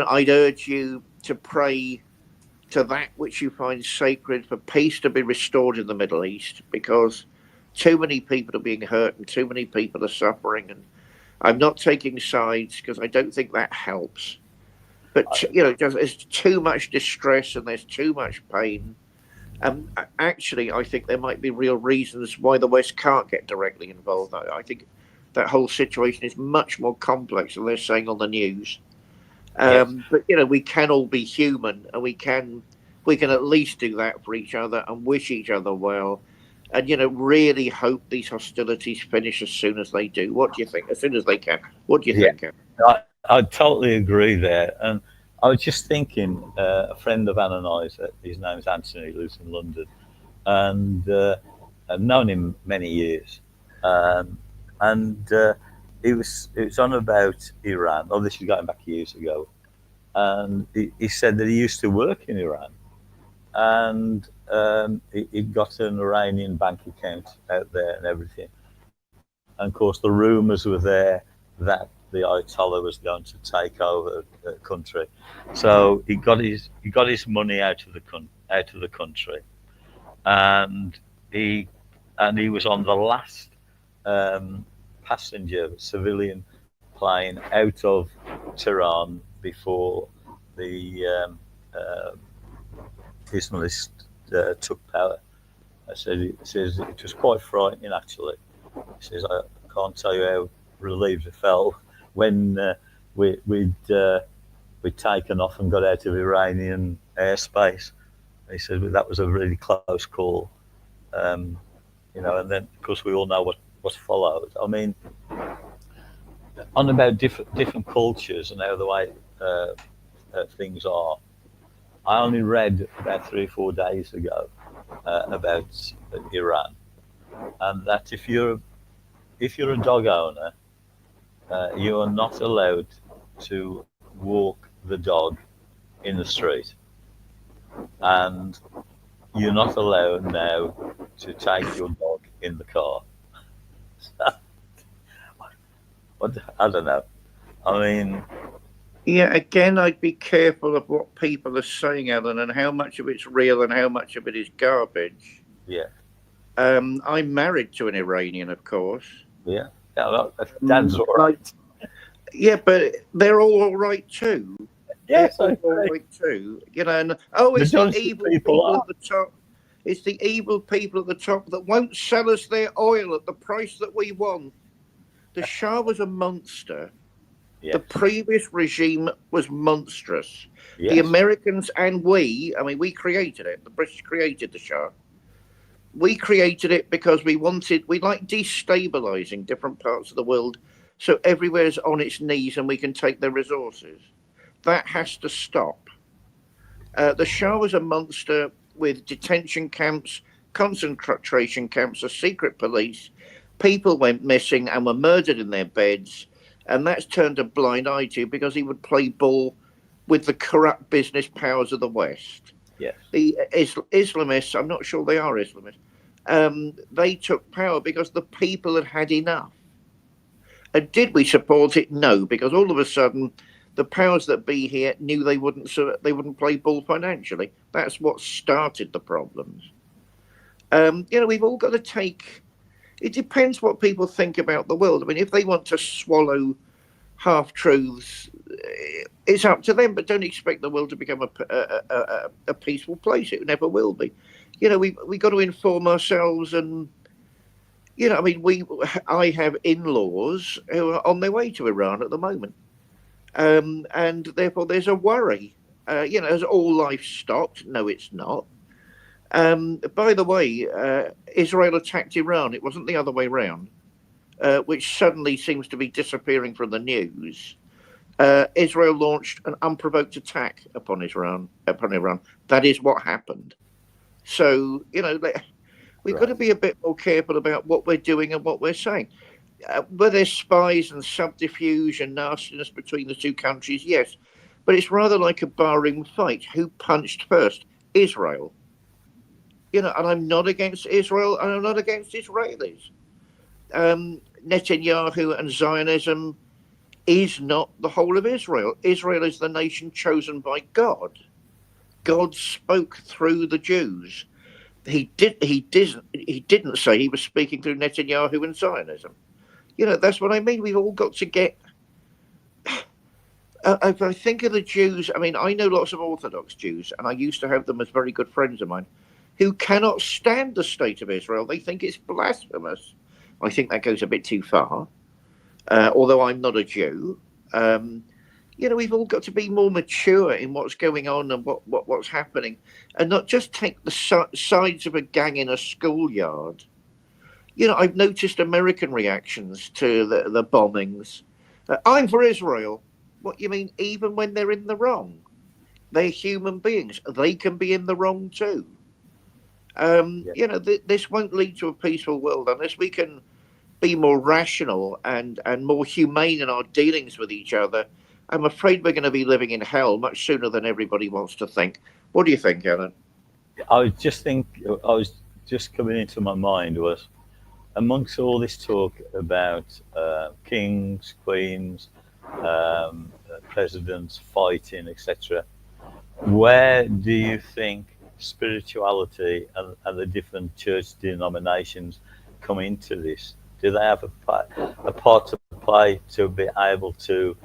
Speaker 2: I'd urge you to pray to that which you find sacred for peace to be restored in the Middle East, because too many people are being hurt and too many people are suffering. And I'm not taking sides because I don't think that helps. But, there's too much distress and there's too much pain. Actually, I think there might be real reasons why the West can't get directly involved. I think that whole situation is much more complex than they're saying on the news.
Speaker 1: Yes.
Speaker 2: But you know, we can all be human, and we can at least do that for each other and wish each other well, and you know, really hope these hostilities finish as soon as they do. What do you think? As soon as they can. What do you
Speaker 1: Yeah.
Speaker 2: think, Ken?
Speaker 1: I totally agree there. And I was just thinking, a friend of Anna and I's, his name's Anthony, lives in London, and I've known him many years. Um, and it was on about Iran. Oh, this is going back years ago. And he said that he used to work in Iran, and he got an Iranian bank account out there and everything. And of course, the rumours were there that the Ayatollah was going to take over the country. So he got his money out of the country, and he he was on the last um, passenger civilian plane out of Tehran before the uh, Islamists took power. He says it was quite frightening actually. He says I can't tell you how relieved I felt when we'd taken off and got out of Iranian airspace. He said that was a really close call, um, and then of course we all know what followed. I mean, on about different cultures and how the way things are. I only read about 3 or 4 days ago about Iran, and that if you're a dog owner, you are not allowed to walk the dog in the street, and you're not allowed now to take your dog in the car. I don't know. I mean,
Speaker 2: Yeah, again, I'd be careful of what people are saying, Alan, and how much of it's real and how much of it is garbage.
Speaker 1: yeah,
Speaker 2: I'm married to an Iranian, of course.
Speaker 1: yeah, yeah. Well, Dad's all
Speaker 2: Like,
Speaker 1: right.
Speaker 2: yeah, but they're all right too. They're
Speaker 1: Yes, I
Speaker 2: all
Speaker 1: agree.
Speaker 2: right too. You know, and oh, it's the
Speaker 1: Majority of
Speaker 2: evil
Speaker 1: people
Speaker 2: people
Speaker 1: are.
Speaker 2: at the top. It's the evil people at the top that won't sell us their oil at the price that we want. The Shah was a monster. The
Speaker 1: Yes,
Speaker 2: previous regime was monstrous. The
Speaker 1: yes,
Speaker 2: Americans and I mean, we created it. The British created the Shah. We created it because we like destabilizing different parts of the world so everywhere's on its knees and we can take their resources. That has to stop. The Shah was a monster with detention camps, concentration camps, a secret police. People went missing and were murdered in their beds. And that's turned a blind eye to because he would play ball with the corrupt business powers of the West.
Speaker 1: yes,
Speaker 2: The Islamists, I'm not sure they are Islamists, they took power because the people had had enough. And did we support it? No, because all of a sudden the powers that be here knew they wouldn't play ball financially. That's what started the problems. We've all got to take. It depends what people think about the world. I mean, if they want to swallow half truths, it's up to them. But don't expect the world to become a peaceful place. It never will be. We got to inform ourselves, and I mean, I have in-laws who are on their way to Iran at the moment, and therefore there's a worry. Has all life stopped? No, it's not. By the way, Israel attacked Iran. It wasn't the other way round, which suddenly seems to be disappearing from the news. Israel launched an unprovoked attack upon Iran. That is what happened. So we've got
Speaker 1: right.
Speaker 2: to be a bit more careful about what we're doing and what we're saying. Were there spies and subterfuge and nastiness between the two countries? Yes, but it's rather like a barroom fight. Who punched first? Israel. And I'm not against Israel, and I'm not against Israelis. Netanyahu and Zionism is not the whole of Israel. Israel is the nation chosen by God. God spoke through the Jews. He didn't say he was speaking through Netanyahu and Zionism. That's what I mean. We've all got to get. If I think of the Jews, I mean, I know lots of Orthodox Jews, and I used to have them as very good friends of mine, who cannot stand the state of Israel. They think it's blasphemous. I think that goes a bit too far. although I'm not a Jew. We've all got to be more mature in what's going on and what's happening, and not just take the sides of a gang in a schoolyard. I've noticed American reactions to the bombings. I'm for Israel. What you mean? Even when they're in the wrong, they're human beings. They can be in the wrong too. This won't lead to a peaceful world unless we can be more rational and more humane in our dealings with each other. I'm afraid we're going to be living in hell much sooner than everybody wants to think. What do you think, Alan?
Speaker 1: I was just coming into my mind was, amongst all this talk about kings, queens, presidents fighting, etc., where do you think spirituality and the different church denominations come into this? Do they have a part to play to be able to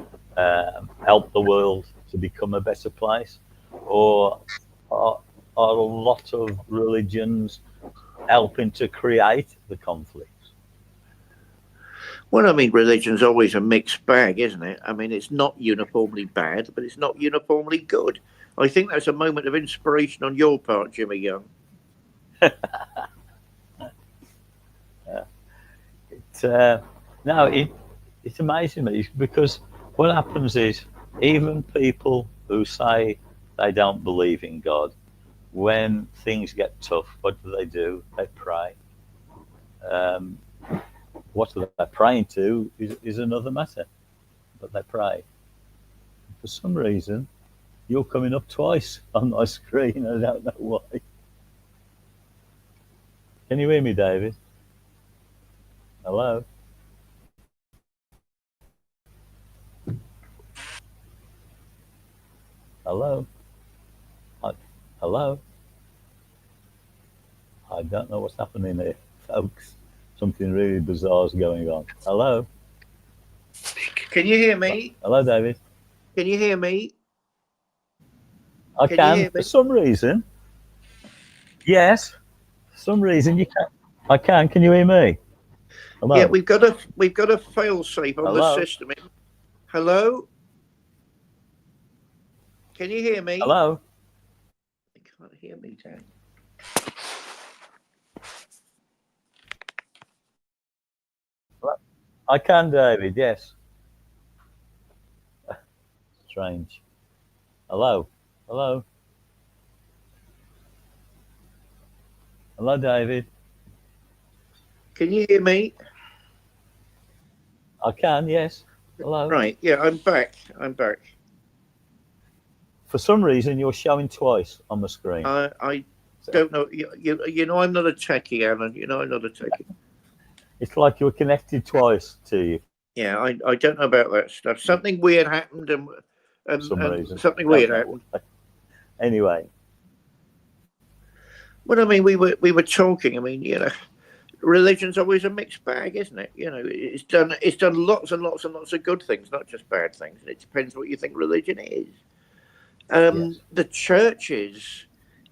Speaker 1: help the world to become a better place? Or are a lot of religions helping to create the conflicts?
Speaker 2: Well, I mean, religion's always a mixed bag, isn't it? I mean, it's not uniformly bad, but it's not uniformly good. I think that's a moment of inspiration on your part, Jimmy Young.
Speaker 1: It's amazing me because what happens is even people who say they don't believe in God, when things get tough, what do? They pray. What they're praying to is another matter, but they pray. For some reason, you're coming up twice on my screen. I don't know why. Can you hear me, David? Hello? Hello? Hello? I don't know what's happening here, folks. Something really bizarre is going on. Hello?
Speaker 2: Can you hear me?
Speaker 1: Hello, David?
Speaker 2: Can you hear me?
Speaker 1: I can. For some reason. Yes. For some reason you can. I can. Can you hear me? Hello?
Speaker 2: Yeah, we've got a fail safe on the system. Hello? Can you hear me?
Speaker 1: Hello?
Speaker 2: I can't hear me, Dan.
Speaker 1: I can, David, yes. Strange. Hello? Hello? Hello, David?
Speaker 2: Can you hear me?
Speaker 1: I can, yes. Hello?
Speaker 2: Right, yeah, I'm back.
Speaker 1: For some reason, you're showing twice on the screen.
Speaker 2: I don't know. You know, I'm not a techie, Alan. You know, I'm not a techie.
Speaker 1: It's like you were connected twice to you.
Speaker 2: Yeah, I don't know about that stuff. Something weird happened, and something weird happened.
Speaker 1: Anyway.
Speaker 2: Well, I mean, we were talking. I mean, religion's always a mixed bag, isn't it? It's done lots and lots and lots of good things, not just bad things. And it depends what you think religion is. Yes. The churches,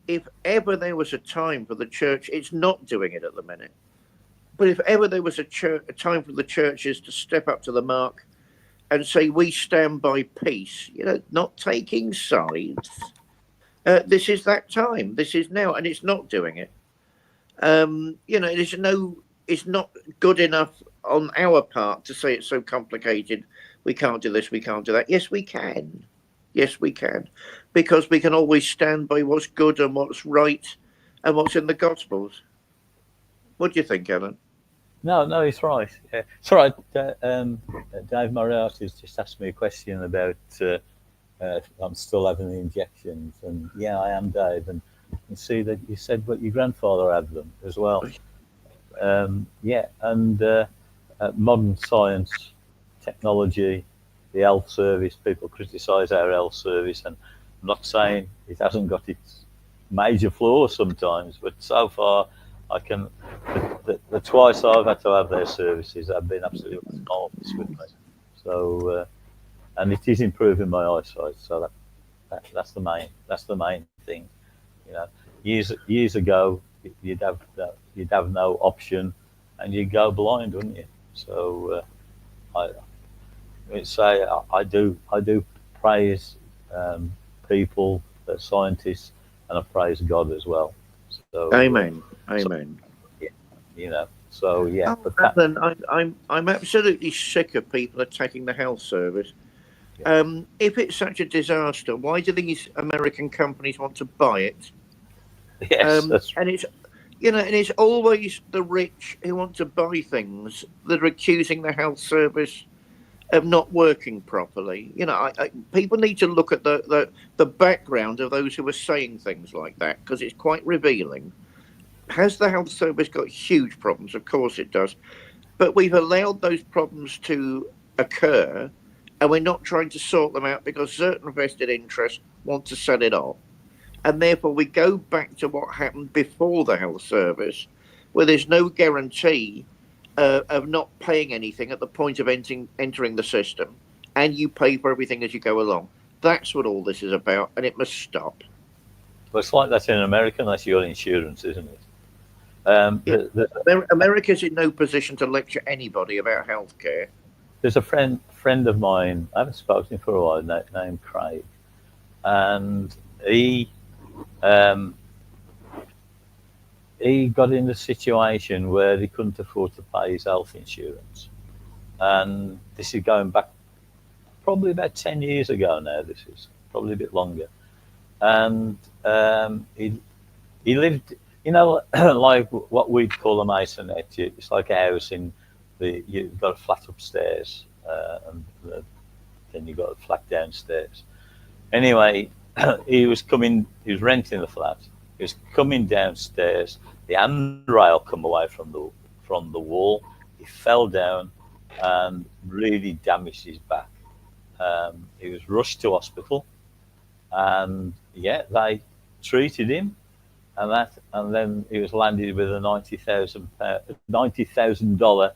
Speaker 2: if ever there was a time for the church, it's not doing it at the minute. But if ever there was a time for the churches to step up to the mark and say, we stand by peace, not taking sides, this is that time. This is now, and it's not doing it. It's not good enough on our part to say it's so complicated. We can't do this, we can't do that. Yes, we can. Yes, we can. Because we can always stand by what's good and what's right and what's in the Gospels. What do you think, Alan?
Speaker 1: No, it's right. Yeah. It's all right. Dave Moriarty's just asked me a question about I'm still having the injections. And yeah, I am, Dave. And you see that you said what your grandfather had them as well. Modern science, technology, the health service, people criticise our health service, and I'm not saying it hasn't got its major flaws sometimes, but so far the twice I've had to have their services, I've been absolutely marvellous with me. So, and it is improving my eyesight. So that's the main thing. Years ago, you'd have no option, and you'd go blind, wouldn't you? So I say I do praise people, scientists, and I praise God as well. So,
Speaker 2: Amen.
Speaker 1: so
Speaker 2: Amen.
Speaker 1: yeah, So yeah,
Speaker 2: Oh,
Speaker 1: but that
Speaker 2: Alan, I'm absolutely sick of people attacking the health service.
Speaker 1: yeah.
Speaker 2: If it's such a disaster, why do these American companies want to buy it?
Speaker 1: Yes, that's
Speaker 2: And it's and it's always the rich who want to buy things that are accusing the health service of not working properly. People need to look at the background of those who are saying things like that because it's quite revealing. Has the health service got huge problems? Of course it does. But we've allowed those problems to occur and we're not trying to sort them out because certain vested interests want to sell it off. And therefore, we go back to what happened before the health service, where there's no guarantee of not paying anything at the point of entering the system, and you pay for everything as you go along. That's what all this is about, and it must stop.
Speaker 1: well, it's like that in America. That's your insurance, isn't it?
Speaker 2: Yeah. America's in no position to lecture anybody about healthcare.
Speaker 1: There's a friend of mine. I haven't spoken to him for a while. Named Craig, and um, he got in a situation where he couldn't afford to pay his health insurance, and this is going back probably about 10 years ago now. This is probably a bit longer, and he lived, like what we'd call a masonette. It's like a house you've got a flat upstairs, and then you've got a flat downstairs. Anyway, he was renting the flat. He was coming downstairs. The handrail come away from the wall. He fell down and really damaged his back. He was rushed to hospital, and yeah, they treated him, and then he was landed with a $90,000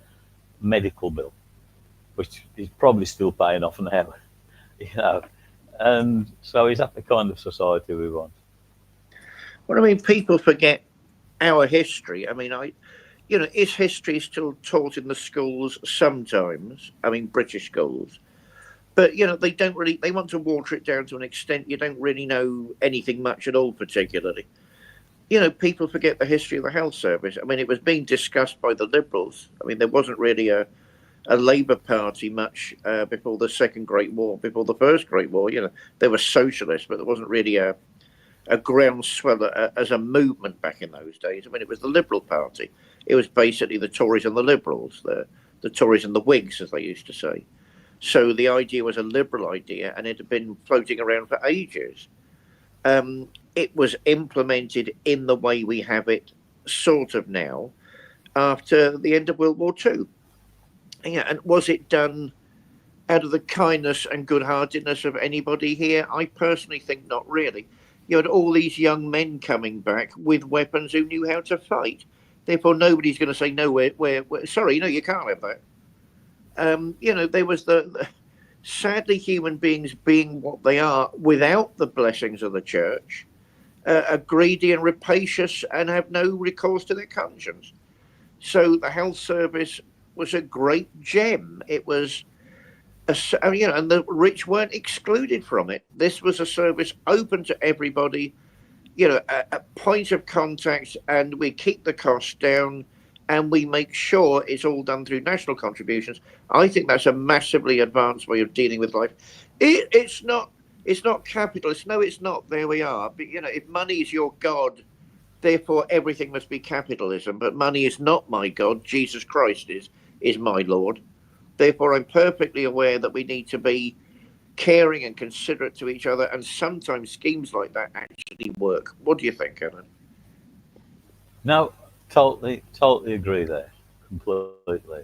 Speaker 1: medical bill, which he's probably still paying off now. you know. And so is that the kind of society we want?
Speaker 2: Well, I mean, people forget our history. I mean, is history still taught in the schools sometimes? I mean, British schools. But they don't really. They want to water it down to an extent you don't really know anything much at all, particularly. People forget the history of the health service. I mean, it was being discussed by the Liberals. I mean, there wasn't really a Labour Party much before the Second Great War, before the First Great War. There were socialists, but there wasn't really a groundswell as a movement back in those days. I mean, it was the Liberal Party. It was basically the Tories and the Liberals, the Tories and the Whigs, as they used to say. So the idea was a liberal idea, and it had been floating around for ages. It was implemented in the way we have it sort of now after the end of World War II. Yeah, and was it done out of the kindness and good-heartedness of anybody here? I personally think not really. You had all these young men coming back with weapons who knew how to fight. Therefore, nobody's going to say, no, sorry, no, you can't have that. There was sadly human beings being what they are without the blessings of the church, are greedy and rapacious and have no recourse to their conscience. So the health service was a great gem. It was, and the rich weren't excluded from it. This was a service open to everybody, a point of contact, and we keep the costs down and we make sure it's all done through national contributions. I think that's a massively advanced way of dealing with life. It's not capitalist. No, it's not. There we are. But if money is your god, therefore everything must be capitalism. But money is not my god. Jesus Christ is my Lord. Therefore, I'm perfectly aware that we need to be caring and considerate to each other, and sometimes schemes like that actually work. What do you think, Alan?
Speaker 1: No, totally agree there, completely.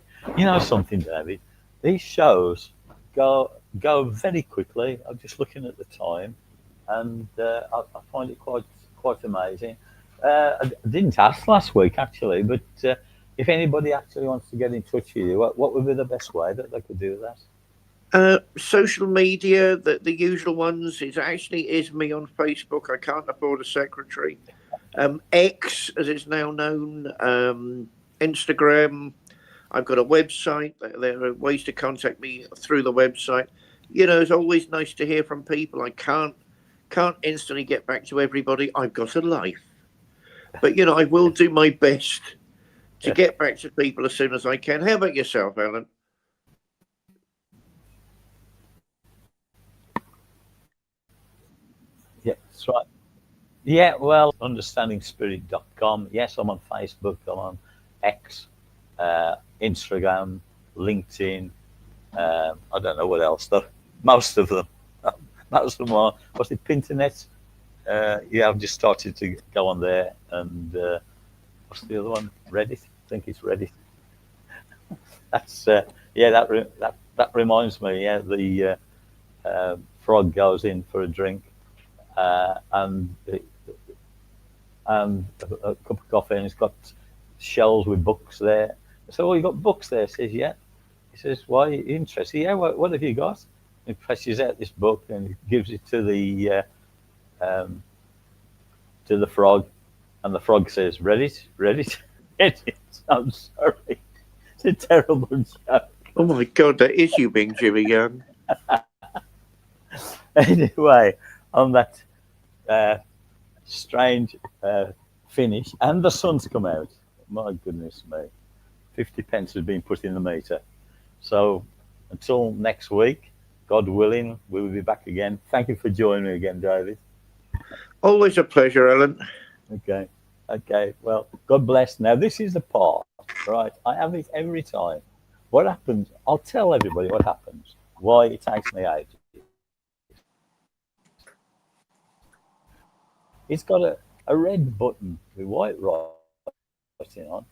Speaker 1: Something, David? These shows go very quickly. I'm just looking at the time, and I find it quite amazing. I didn't ask last week actually, but if anybody actually wants to get in touch with you, what would be the best way that they could do that?
Speaker 2: Social media, the usual ones. It actually is me on Facebook. I can't afford a secretary. X, as it's now known, Instagram. I've got a website. There are ways to contact me through the website. It's always nice to hear from people. I can't instantly get back to everybody. I've got a life, but I will do my best to get back to people as soon as I can. How about yourself, Alan?
Speaker 1: Yeah, that's right. Yeah, well, understandingspirit.com. Yes, I'm on Facebook. I'm on X, Instagram, LinkedIn. I don't know what else, though. Most of them. Most of them are. What's it, Pinternet? Yeah, I've just started to go on there. And what's the other one? Reddit? I think it's Reddit. That's, yeah, that reminds me. Yeah, the frog goes in for a drink and a cup of coffee, and it's got shelves with books there. So, well, you got books there? Says, yeah. He says, why are you interested? Yeah, what have you got? He presses out this book and he gives it um, to the frog, and the frog says, read it, read it, read it. I'm sorry, it's a terrible joke.
Speaker 2: Oh my God, that is you being Jimmy Young.
Speaker 1: Anyway, on that strange finish, and the sun's come out. My goodness me, 50p has been put in the meter. So until next week, God willing, we will be back again. Thank you for joining me again, David.
Speaker 2: Always a pleasure, Alan.
Speaker 1: Okay. Okay. Well, God bless. Now, this is the part, right? I have it every time. What happens? I'll tell everybody what happens, why it takes me ages. It's got a red button with white writing on,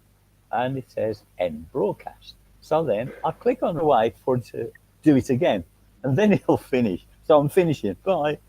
Speaker 1: and it says end broadcast. So then I click on the wait for it to do it again, and then it'll finish. So I'm finishing. Bye.